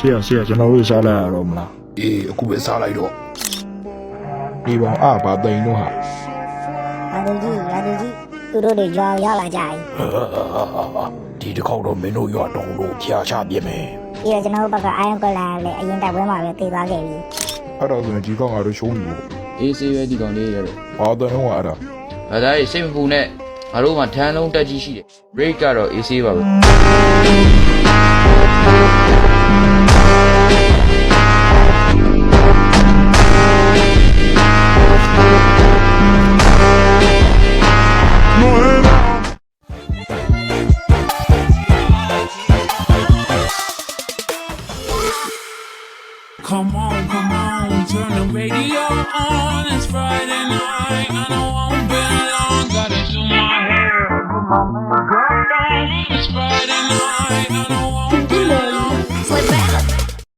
ဆရာကျွန်တော်တို့စားလိုက်ရတော့မလားအေးအခုပဲစားလိုက်တော့ဒီဘောင်အဘာတိန်တော့ဟာ ရာသူကြီးသူတို့တွေကြောင်ရောက်လာကြပြီ ဒီတစ်ခေါက်တော့မင်းတို့ရွာတောင်လို့ဖျားချပြမယ် ပြီးတော့ကျွန်တော်တို့ဘက်ကအာယုံကလာလည်းအရင်တိုက်ပွဲမှာပဲတည်သွားခဲ့ပြီ အဲ့တော့ဆိုရင်ဒီကောင်ကတော့ရှုံးပြီပေါ့ အေးဆေးပဲဒီကောင်လေးရတော့ ဘာတန်တော့အဲ့ဒါ ဘာသာရေးစိတ်မပူနဲ့ငါတို့မှာထန်းလုံးတက်ကြီးရှိတယ် break ကတော့အေးဆေးပါပဲ Come on, turn the radio on. It's Friday night, and I won't be long. Got it to my hair. It's Friday night, and I